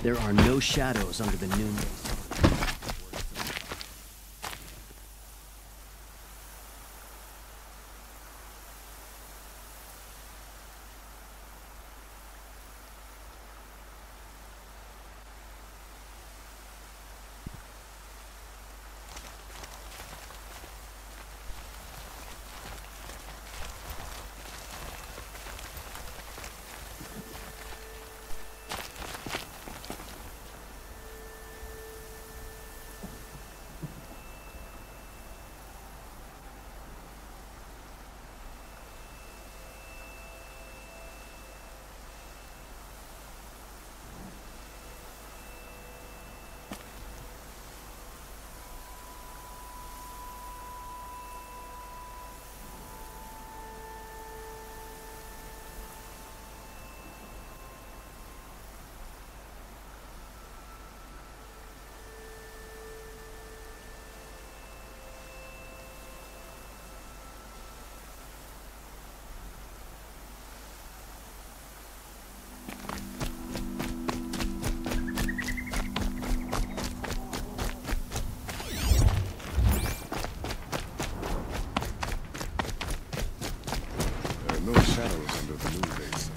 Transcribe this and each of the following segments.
There are no shadows under the noonday sun. No shadows under the noonday sun.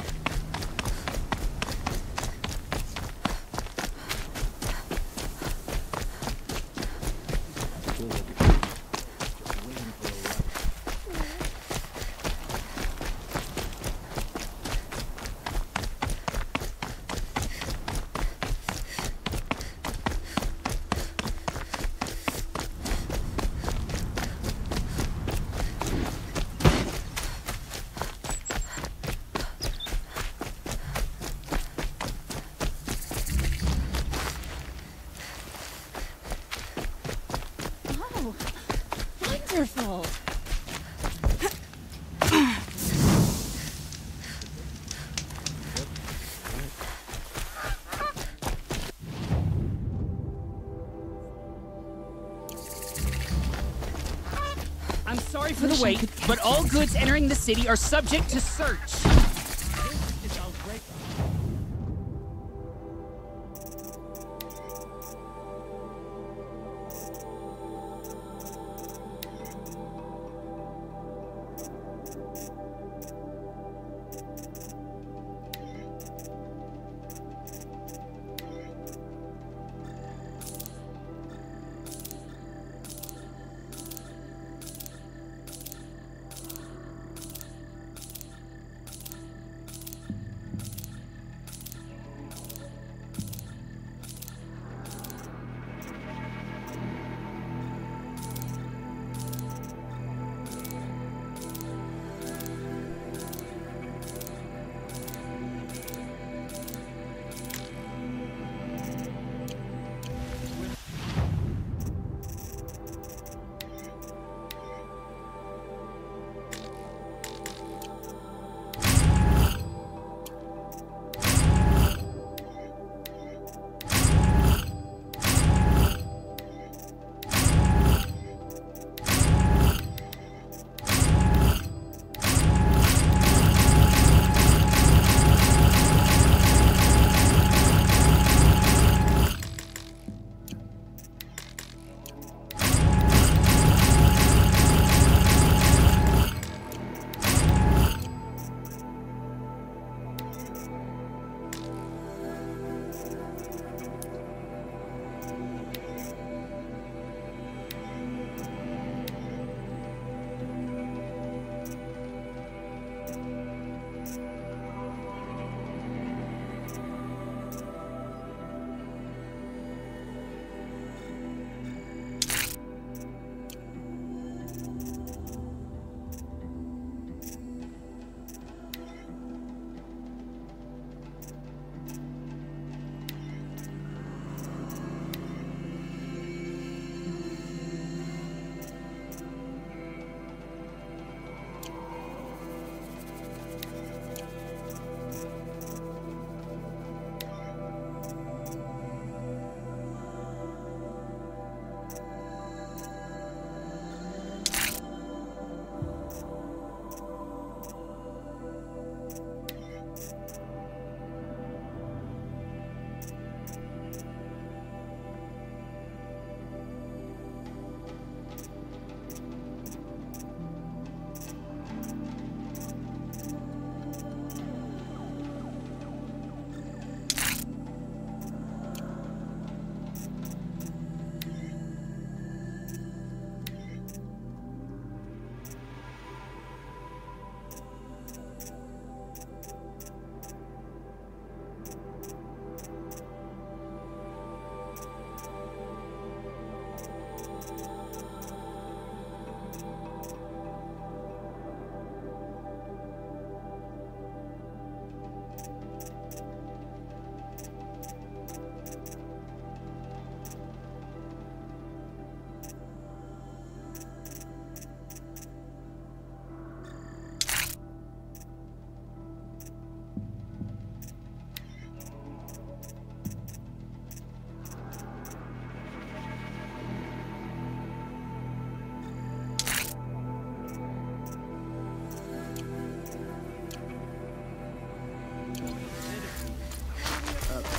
Wonderful. I'm sorry for the wait, but all goods entering the city are subject to search.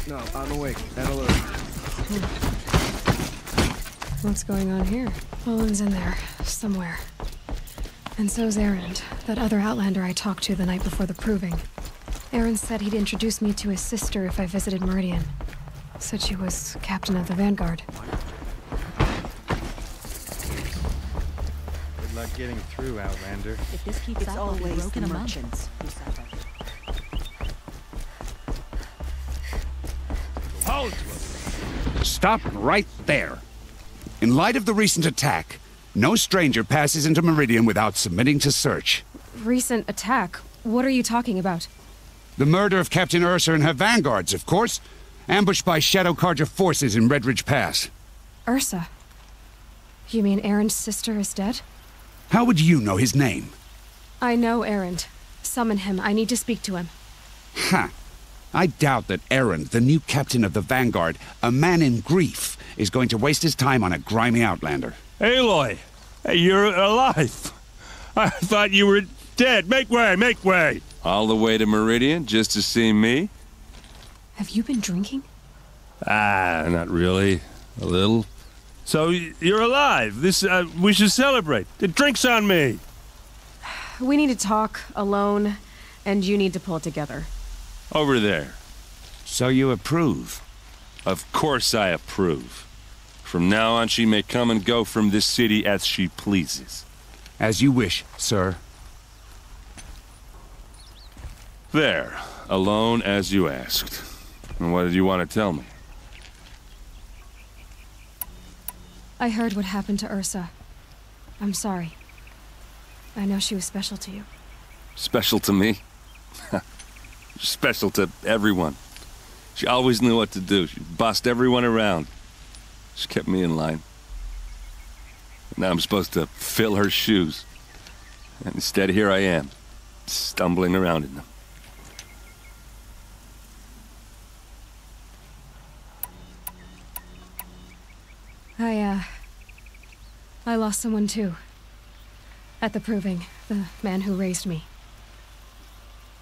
No, I'm awake and alert. What's going on here? Owen's in there, somewhere. And so's Erend, that other Outlander I talked to the night before the proving. Erend said he'd introduce me to his sister if I visited Meridian. Said she was captain of the Vanguard. Good luck getting through, Outlander. If this keeps It's up, we'll be always broken the a month. merchants who suffer. Hold! Stop right there. In light of the recent attack, no stranger passes into Meridian without submitting to search. Recent attack? What are you talking about? The murder of Captain Ursa and her vanguards, of course. Ambushed by Shadow Carja forces in Redridge Pass. Ursa? You mean Erend's sister is dead? How would you know his name? I know Erend. Summon him. I need to speak to him. Ha! I doubt that Erend, the new captain of the Vanguard, a man in grief, is going to waste his time on a grimy outlander. Aloy! Hey, you're alive! I thought you were dead. Make way, make way! All the way to Meridian just to see me? Have you been drinking? Not really. A little. So, you're alive. We should celebrate. The drink's on me! We need to talk, alone, and you need to pull it together. Over there. So you approve? Of course I approve. From now on, she may come and go from this city as she pleases. As you wish, sir. There. Alone as you asked. And what did you want to tell me? I heard what happened to Ursa. I'm sorry. I know she was special to you. Special to me? Special to everyone. She always knew what to do. She bossed everyone around. She kept me in line. Now I'm supposed to fill her shoes. And instead, here I am, stumbling around in them. I lost someone too. At the proving, the man who raised me.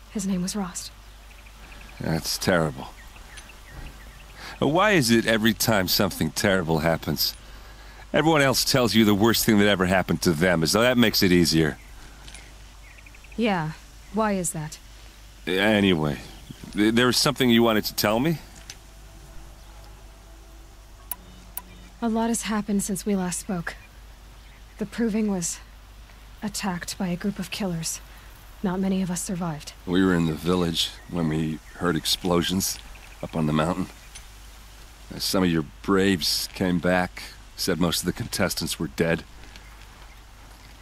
His name was Rost. That's terrible. Why is it every time something terrible happens, everyone else tells you the worst thing that ever happened to them, as though that makes it easier? Yeah, why is that? Anyway, there was something you wanted to tell me? A lot has happened since we last spoke. The proving was attacked by a group of killers. Not many of us survived. We were in the village when we heard explosions up on the mountain. Some of your braves came back, said most of the contestants were dead.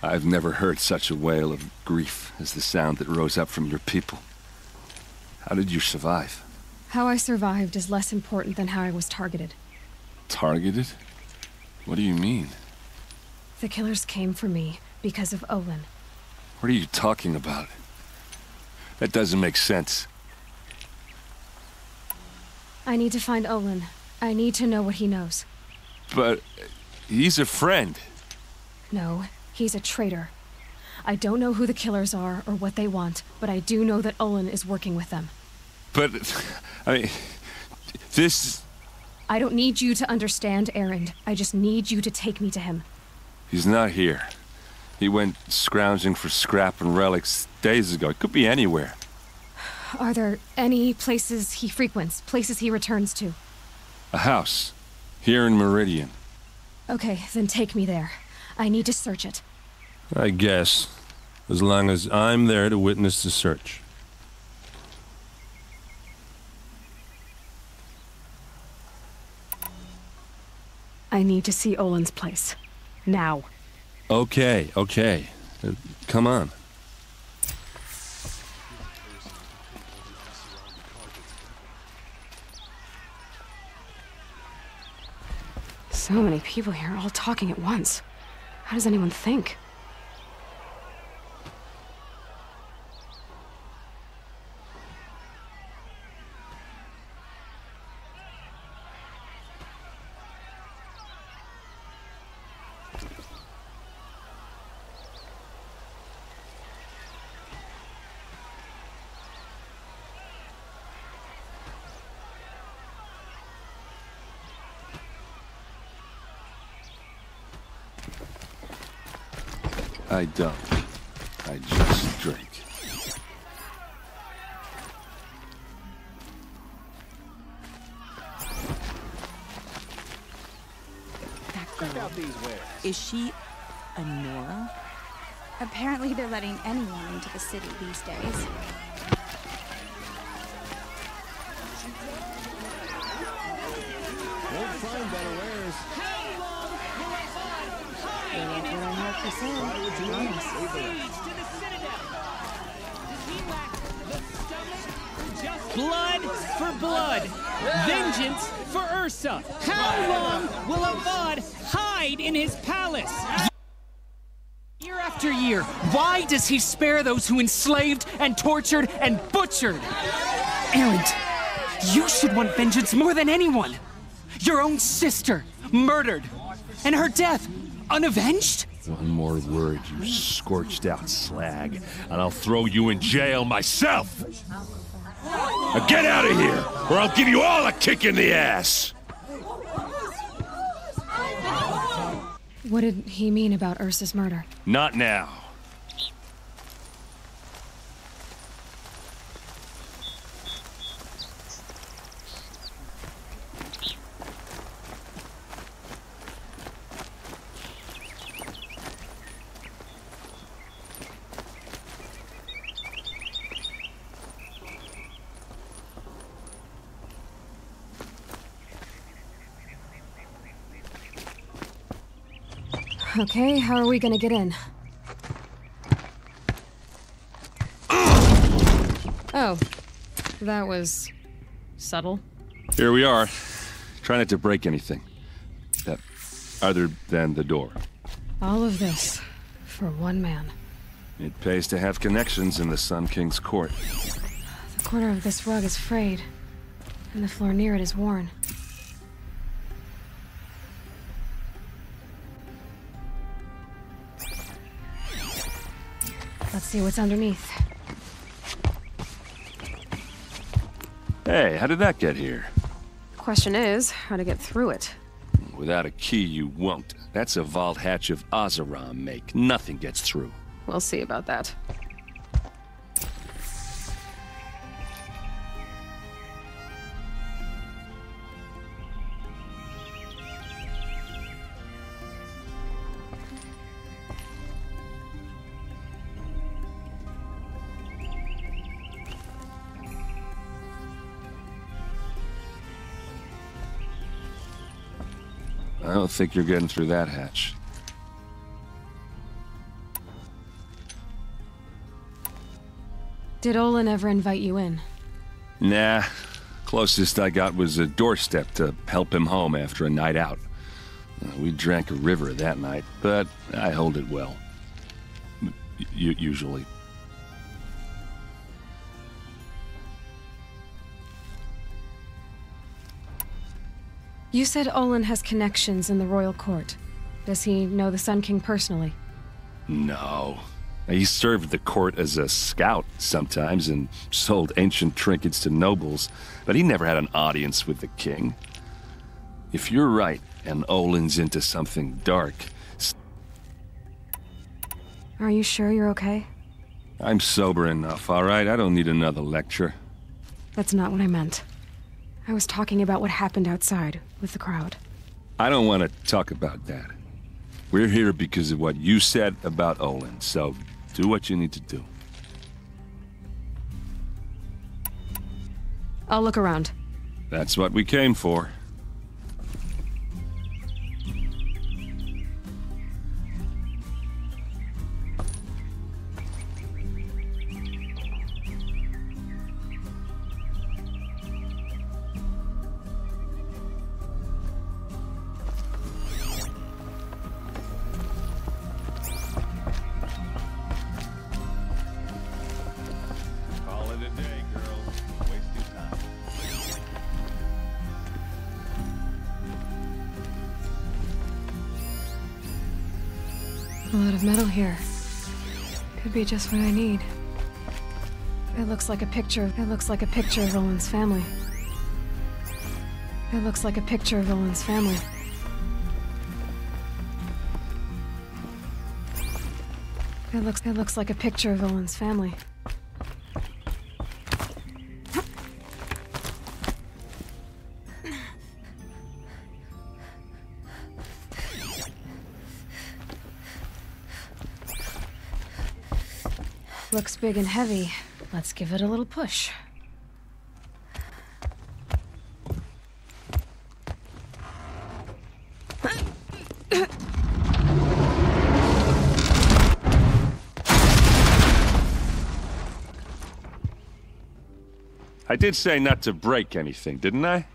I've never heard such a wail of grief as the sound that rose up from your people. How did you survive? How I survived is less important than how I was targeted. Targeted? What do you mean? The killers came for me because of Olin. What are you talking about? That doesn't make sense. I need to find Olin. I need to know what he knows. But he's a friend. No, he's a traitor. I don't know who the killers are or what they want, but I do know that Olin is working with them. But, I mean, this... I don't need you to understand, Erend. I just need you to take me to him. He's not here. He went scrounging for scrap and relics days ago. It could be anywhere. Are there any places he frequents, places he returns to? A house. Here in Meridian. Okay, then take me there. I need to search it. I guess. As long as I'm there to witness the search. I need to see Olin's place. Now. Okay. Come on. So many people here, all talking at once. How does anyone think? I don't. I just drink. That girl. Is she a Nora? Apparently they're letting anyone into the city these days. Won't find better wares. Blood for blood. Vengeance for Ursa. How long will Avad hide in his palace? Year after year, why does he spare those who enslaved and tortured and butchered? Erend, you should want vengeance more than anyone. Your own sister, murdered, and her death, unavenged? One more word, you scorched out slag, and I'll throw you in jail myself! Now get out of here, or I'll give you all a kick in the ass! What did he mean about Ursa's murder? Not now. Okay, how are we gonna get in? Oh, that was subtle. Here we are. Try not to break anything. That other than the door. All of this for one man. It pays to have connections in the Sun King's court. The corner of this rug is frayed, and the floor near it is worn. Let's see what's underneath. Hey, how did that get here? Question is, how to get through it. Without a key, you won't. That's a vault hatch of Azaram make. Nothing gets through. We'll see about that. I don't think you're getting through that hatch. Did Olin ever invite you in? Nah. Closest I got was a doorstep to help him home after a night out. We drank a river that night, but I hold it well. Usually. You said Olin has connections in the royal court. Does he know the Sun King personally? No. He served the court as a scout sometimes and sold ancient trinkets to nobles, but he never had an audience with the king. If you're right, and Olin's into something dark... Are you sure you're okay? I'm sober enough, all right? I don't need another lecture. That's not what I meant. I was talking about what happened outside, with the crowd. I don't want to talk about that. We're here because of what you said about Olin, so do what you need to do. I'll look around. That's what we came for. A lot of metal here. Could be just what I need. It looks like a picture. It looks like a picture of Olin's family. It looks like a picture of Olin's family. It looks like a picture of Owen's family. Looks big and heavy. Let's give it a little push. I did say not to break anything, didn't I?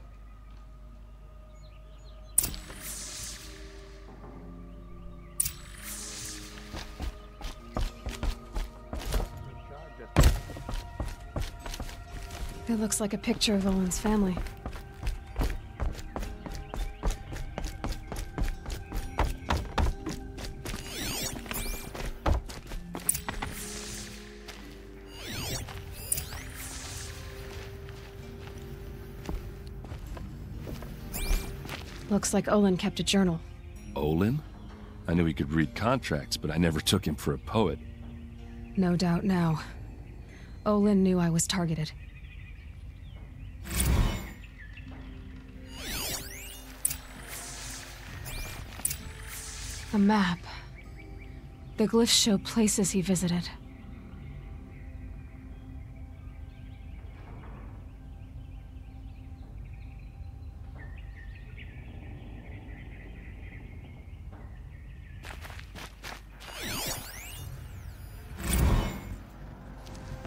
It looks like a picture of Owen's family. Looks like Olin kept a journal. Olin? I knew he could read contracts, but I never took him for a poet. No doubt now. Olin knew I was targeted. A map. The glyphs show places he visited.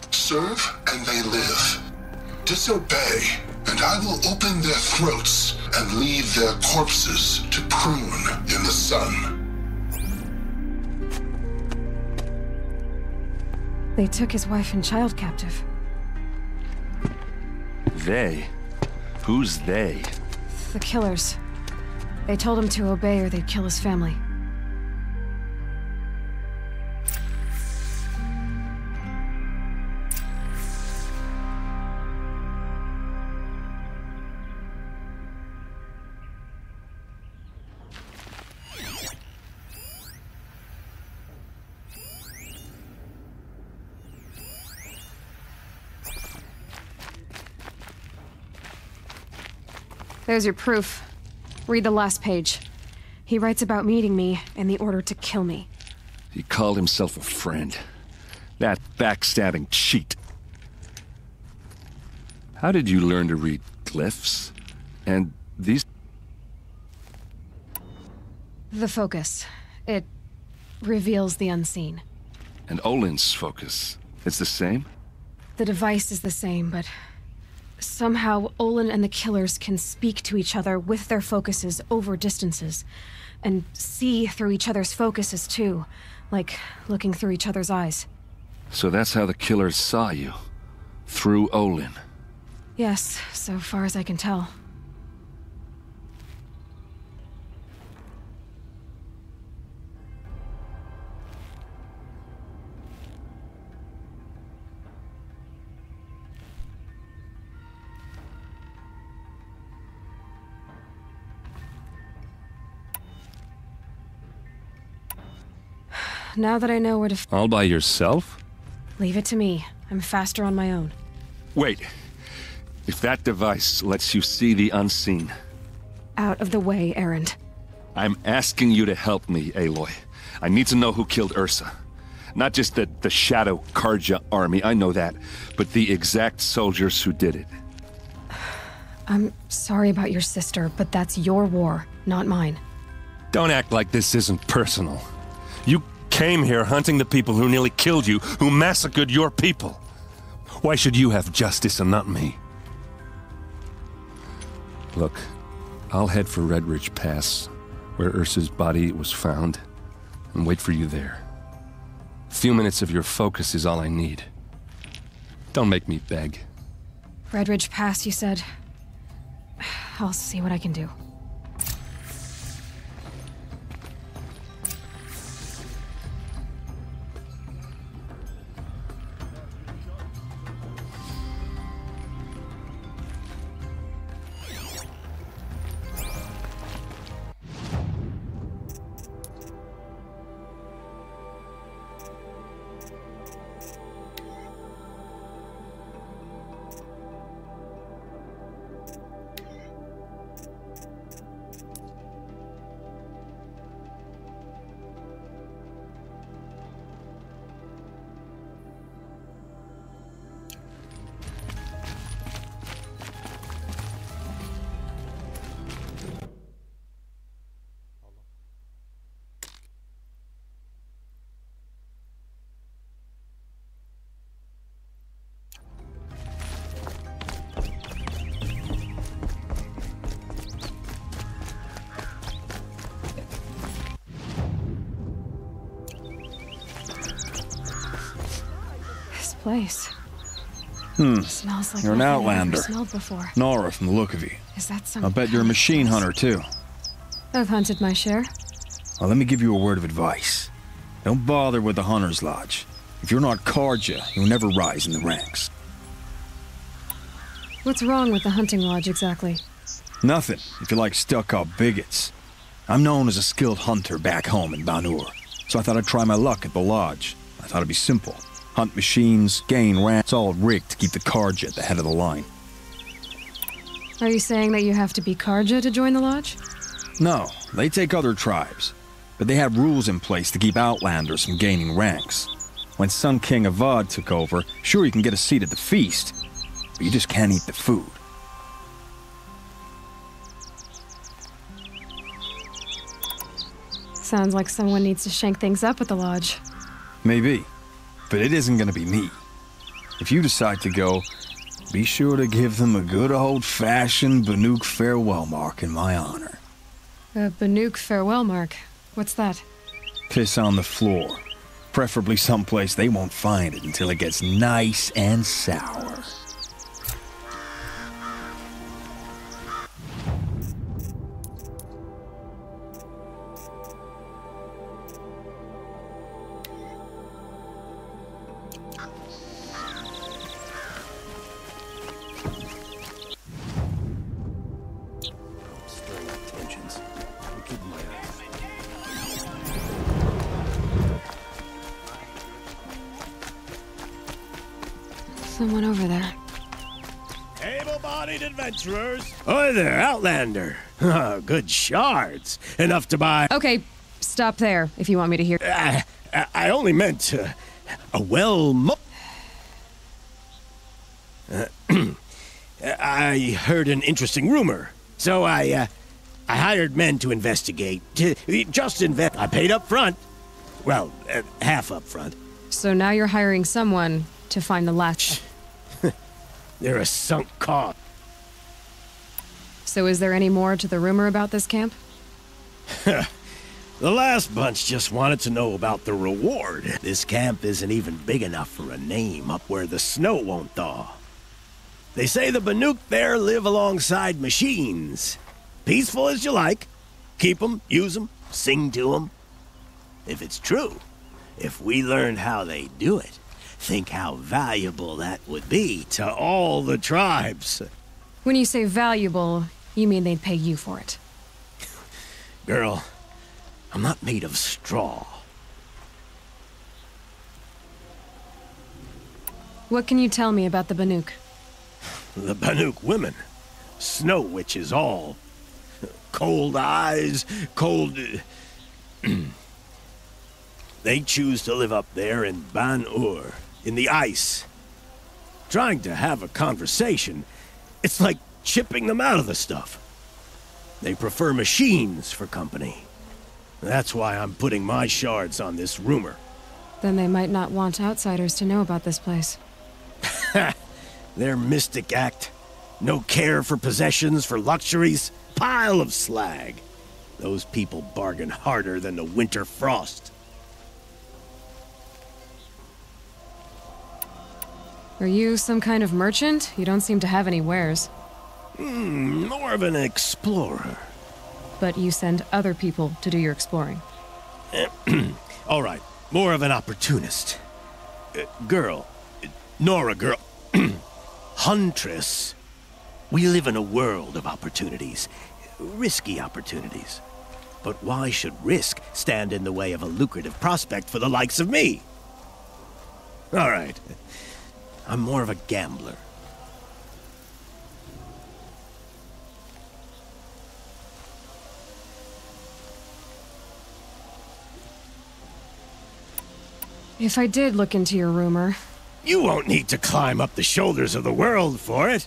Serve and they live. Disobey, and I will open their throats and leave their corpses to prune in the sun. They took his wife and child captive. They? Who's they? The killers. They told him to obey or they'd kill his family. There's your proof. Read the last page. He writes about meeting me and the order to kill me. He called himself a friend. That backstabbing cheat. How did you learn to read glyphs? And these... The focus. It reveals the unseen. And Olin's focus. It's the same? The device is the same, but... somehow, Olin and the killers can speak to each other with their focuses over distances. And see through each other's focuses, too. Like looking through each other's eyes. So that's how the killers saw you? Through Olin? Yes, so far as I can tell. Now that I know where to All by yourself? leave it to me. I'm faster on my own. Wait. If that device lets you see the unseen... Out of the way, Erend. I'm asking you to help me, Aloy. I need to know who killed Ursa. Not just the Shadow Karja army, I know that, but the exact soldiers who did it. I'm sorry about your sister, but that's your war, not mine. Don't act like this isn't personal. You came here hunting the people who nearly killed you, who massacred your people. Why should you have justice and not me? Look, I'll head for Red Ridge Pass, where Ursa's body was found, and wait for you there. A few minutes of your focus is all I need. Don't make me beg. Red Ridge Pass, you said? I'll see what I can do. place. Smells like You're an nothing I've ever outlander. smelled before. Nora from the look of you. Is that some? I bet you're a machine hunter, too. I've hunted my share. Well, let me give you a word of advice. Don't bother with the Hunter's Lodge. If you're not Karja, you'll never rise in the ranks. What's wrong with the hunting lodge exactly? Nothing, if you like stuck-up bigots. I'm known as a skilled hunter back home in Banur, so I thought I'd try my luck at the lodge. I thought it'd be simple. Hunt machines, gain rank, it's all rigged to keep the Karja at the head of the line. Are you saying that you have to be Karja to join the lodge? No, they take other tribes. But they have rules in place to keep outlanders from gaining ranks. When Sun King Avad took over, sure you can get a seat at the feast, but you just can't eat the food. Sounds like someone needs to shank things up at the lodge. Maybe, but it isn't gonna be me. If you decide to go, be sure to give them a good old-fashioned Banuk farewell mark in my honor. A Banuk farewell mark. What's that? Piss on the floor. Preferably someplace they won't find it until it gets nice and sour. Stirring up tensions. I'm keeping my eye on it. Someone over there. Able-bodied adventurers. Hi there, Outlander. Good shards. Enough to buy... Okay, stop there if you want me to hear. I only meant a well... I heard an interesting rumor, so I hired men to investigate. Just invest. I paid up front. Well, half up front. So now you're hiring someone to find the last... They're a sunk cost. So is there any more to the rumor about this camp? The last bunch just wanted to know about the reward. This camp isn't even big enough for a name up where the snow won't thaw. They say the Banuk there live alongside machines. Peaceful as you like. Keep them, use them, sing to them. If it's true, if we learned how they do it, think how valuable that would be to all the tribes. When you say valuable, you mean they'd pay you for it. Girl, I'm not made of straw. What can you tell me about the Banuk? The Banuk women. Snow witches all. Cold eyes, cold... They choose to live up there in Ban-Ur, in the ice. Trying to have a conversation, it's like chipping them out of the stuff. They prefer machines for company. That's why I'm putting my shards on this rumor. Then they might not want outsiders to know about this place. Their mystic act. No care for possessions, for luxuries. Pile of slag. Those people bargain harder than the winter frost. Are you some kind of merchant? You don't seem to have any wares. More of an explorer. But you send other people to do your exploring. All right, more of an opportunist. Girl. Nora girl. Huntress. We live in a world of opportunities. Risky opportunities. But why should risk stand in the way of a lucrative prospect for the likes of me? All right. I'm more of a gambler. If I did look into your rumor... You won't need to climb up the shoulders of the world for it.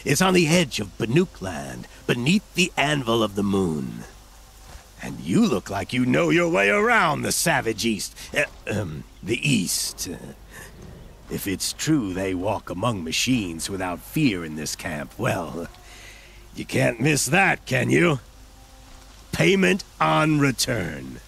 It's on the edge of Banuk land, beneath the anvil of the moon. And you look like you know your way around the savage east. The east. If it's true they walk among machines without fear in this camp, well, you can't miss that, can you? Payment on return.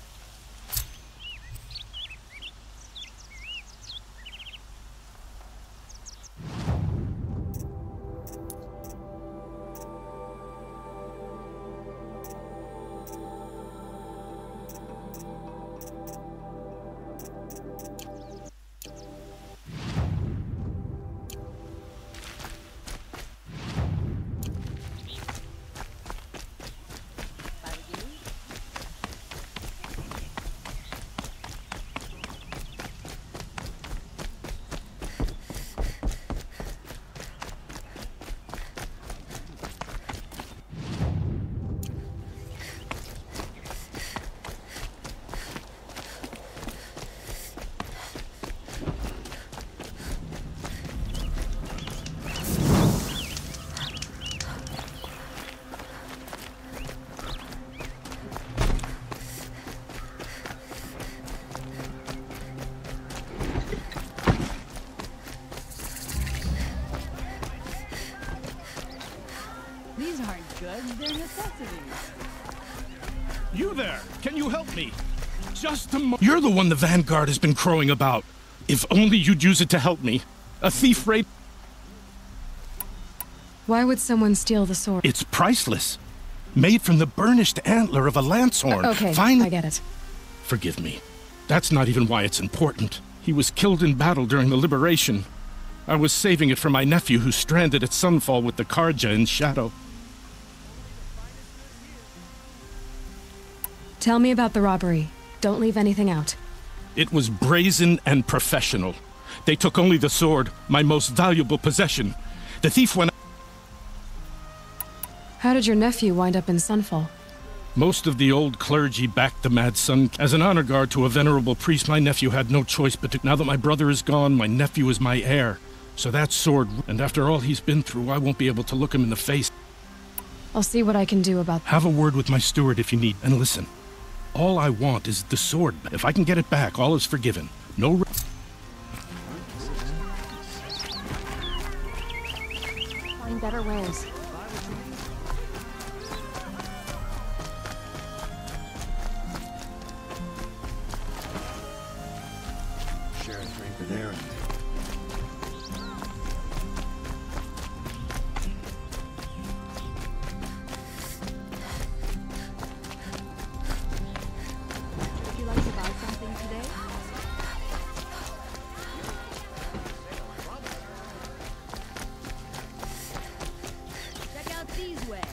aren't goods, they're necessities. You there! Can you help me? Just a moment. You're the one the Vanguard has been crowing about. If only you'd use it to help me. A thief raid. Why would someone steal the sword? It's priceless. Made from the burnished antler of a lancelhorn. Okay, Finally, I get it. Forgive me. That's not even why it's important. He was killed in battle during the Liberation. I was saving it for my nephew who's stranded at Sunfall with the Karja in Shadow. Tell me about the robbery. Don't leave anything out. It was brazen and professional. They took only the sword, my most valuable possession. The thief went... How did your nephew wind up in Sunfall? Most of the old clergy backed the Mad Sun. As an honor guard to a venerable priest, my nephew had no choice but to... Now that my brother is gone, my nephew is my heir. So that sword... And after all he's been through, I won't be able to look him in the face. I'll see what I can do about... Have a word with my steward if you need. And listen, all I want is the sword. If I can get it back, all is forgiven. No... Find better ways. Share a drink with Aaron. Would you like to buy something today? Check out these wares.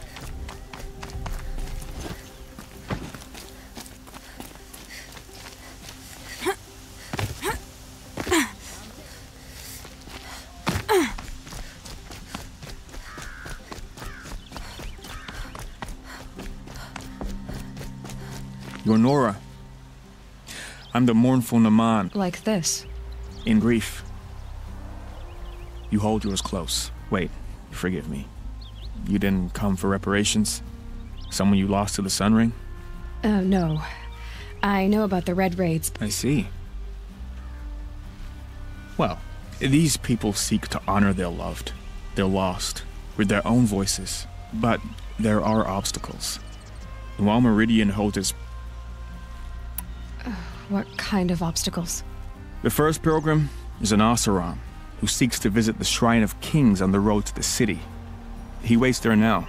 You're Nora. I'm the mournful Naman. Like this. In grief. You hold yours close. Wait, forgive me. You didn't come for reparations? Someone you lost to the Sun Ring? No. I know about the Red Raids. I see. Well, these people seek to honor their loved, their lost, with their own voices. But there are obstacles. And while Meridian holds its... What kind of obstacles? The first pilgrim is an Oseram who seeks to visit the Shrine of Kings on the road to the city. He waits there now,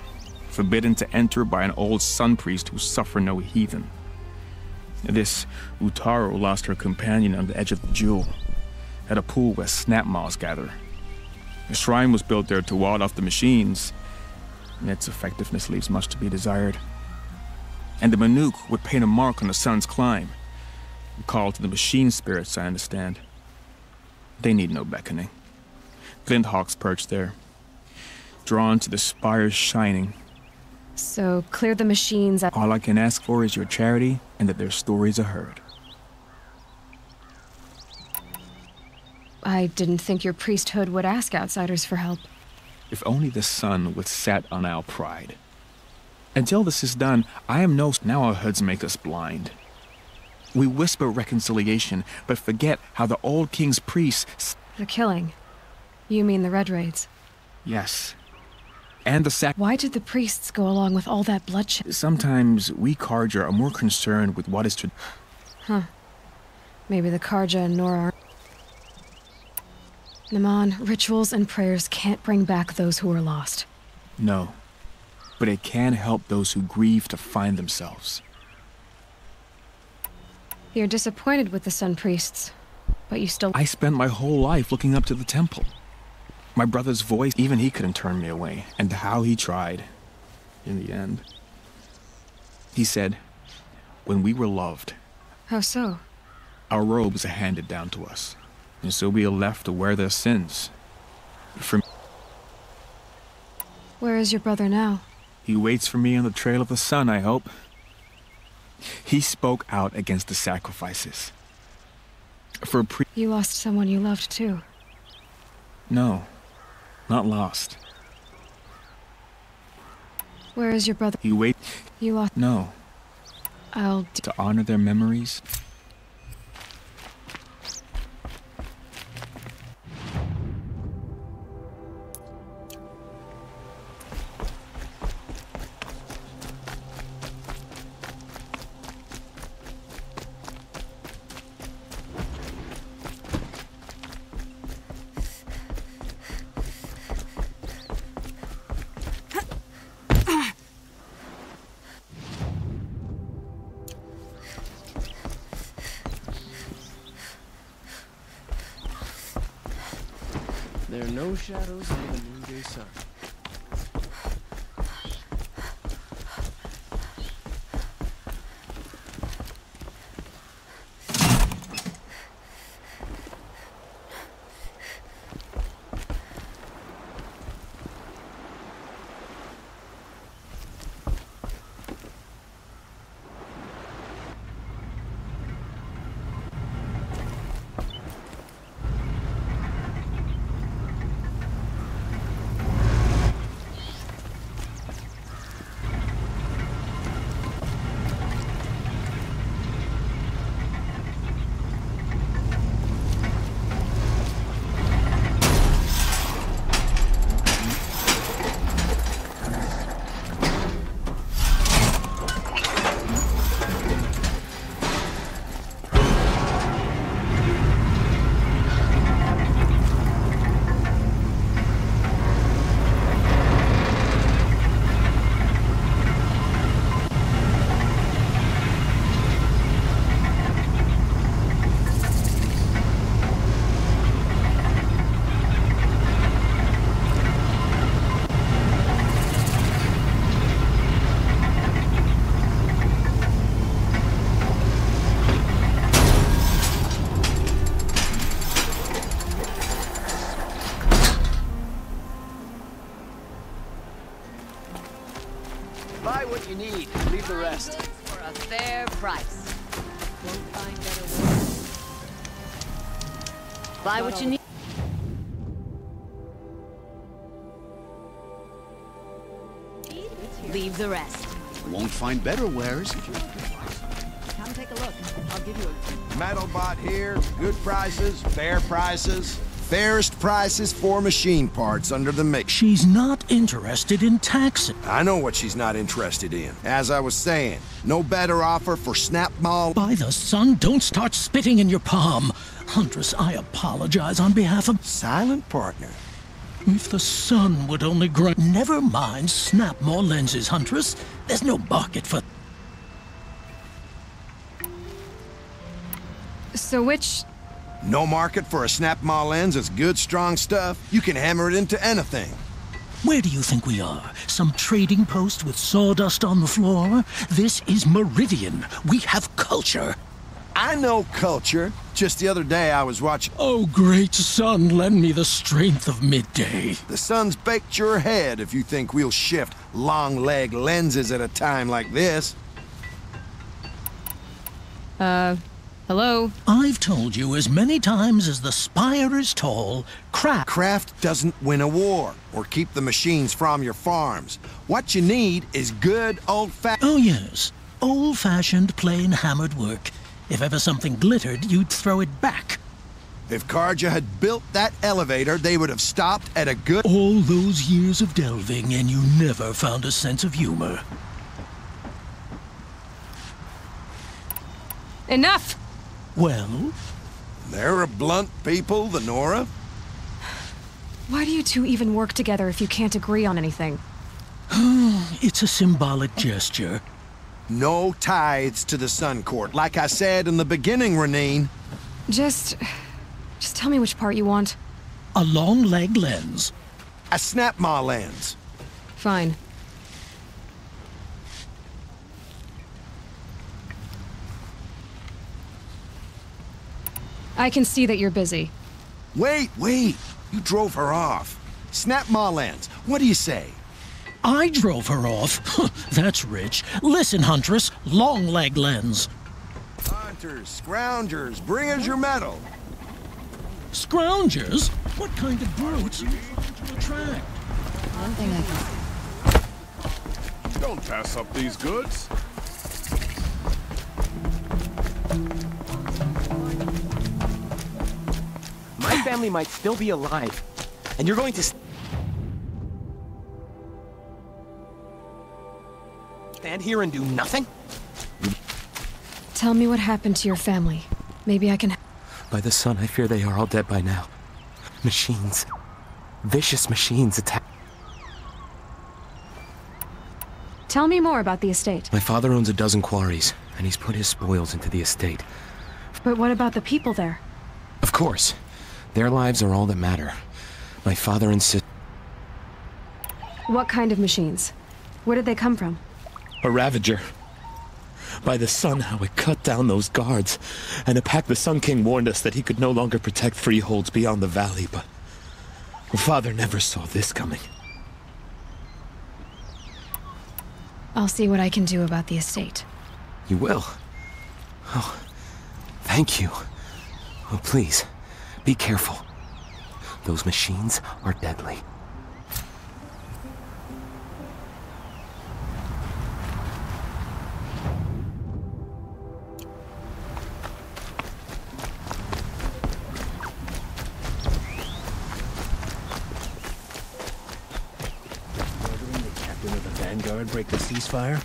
forbidden to enter by an old sun priest who suffer no heathen. This Utaru lost her companion on the edge of the Jewel, at a pool where snap moths gather. The shrine was built there to ward off the machines, and its effectiveness leaves much to be desired. And the Manuk would paint a mark on the sun's climb, a call to the machine spirits, I understand. They need no beckoning. Glint hawks perch there, drawn to the spires shining. So, clear the machines up. All I can ask for is your charity and that their stories are heard. I didn't think your priesthood would ask outsiders for help. If only the sun would set on our pride. Until this is done, I am no... Now our hoods make us blind. We whisper reconciliation, but forget how the old king's priests... The killing? You mean the Red Raids? Yes. And the Why did the priests go along with all that bloodshed? Sometimes we Karja are more concerned with what is to... Huh. Maybe the Karja and Nora are... Naman, rituals and prayers can't bring back those who are lost. No. But it can help those who grieve to find themselves. You're disappointed with the Sun Priests, but you still... I spent my whole life looking up to the temple. My brother's voice, even he couldn't turn me away. And how he tried. In the end. He said, when we were loved... How so? Our robes are handed down to us. And so we are left to wear their sins. Where is your brother now? He waits for me on the trail of the sun, I hope. He spoke out against the sacrifices. For a You lost someone you loved, too. No. Not lost. Where is your brother? He wait... You lost... No. To honor their memories... There are no shadows under the noonday sun. Buy what you need, leave the rest. For a fair price. Won't find better wares. Buy what you need. Leave the rest. Won't find better wares. Come take a look. I'll give you a... Metal bot here, good prices, fair prices. Fairest prices for machine parts under the make. She's not interested in taxing. I know what she's not interested in. As I was saying, no better offer for snap mall. By the sun, don't start spitting in your palm. Huntress, I apologize on behalf of... Silent partner. If the sun would only grant... Never mind snap more lenses, Huntress. There's no market for... So which... No market for a snap mall lens is good, strong stuff. You can hammer it into anything. Where do you think we are? Some trading post with sawdust on the floor? This is Meridian. We have culture. I know culture. Just the other day I was watching... Oh, great sun, lend me the strength of midday. The sun's baked your head if you think we'll shift long leg lenses at a time like this. Hello? I've told you as many times as the spire is tall, Craft doesn't win a war, or keep the machines from your farms. What you need is good old-fashioned... Oh, yes. Old-fashioned, plain hammered work. If ever something glittered, you'd throw it back. If Karja had built that elevator, they would have stopped at a good... All those years of delving, and you never found a sense of humor. Enough! Well? They're a blunt people, the Nora. Why do you two even work together if you can't agree on anything? It's a symbolic gesture. No tithes to the Sun Court, like I said in the beginning, Renine. Just tell me which part you want. A long leg lens. A snap-ma lens. Fine. I can see that you're busy. Wait! You drove her off. Snap-ma lens. What do you say? I drove her off? That's rich. Listen, Huntress, long leg lens. Hunters, scroungers, bring us your metal. Scroungers? What kind of brutes are you trying to attract? One thing I can... Don't pass up these goods. My family might still be alive, and you're going to stand here and do nothing? Tell me what happened to your family. Maybe I can... By the sun, I fear they are all dead by now. Machines. Vicious machines attack. Tell me more about the estate. My father owns a dozen quarries, and he's put his spoils into the estate. But what about the people there? Of course. Their lives are all that matter. My father and sister... What kind of machines? Where did they come from? A Ravager. By the sun, how it cut down those guards. And a pack the Sun King warned us that he could no longer protect freeholds beyond the valley, but... Father never saw this coming. I'll see what I can do about the estate. You will? Oh, thank you. Oh, please, be careful. Those machines are deadly. Ordering the captain of the Vanguard break the ceasefire?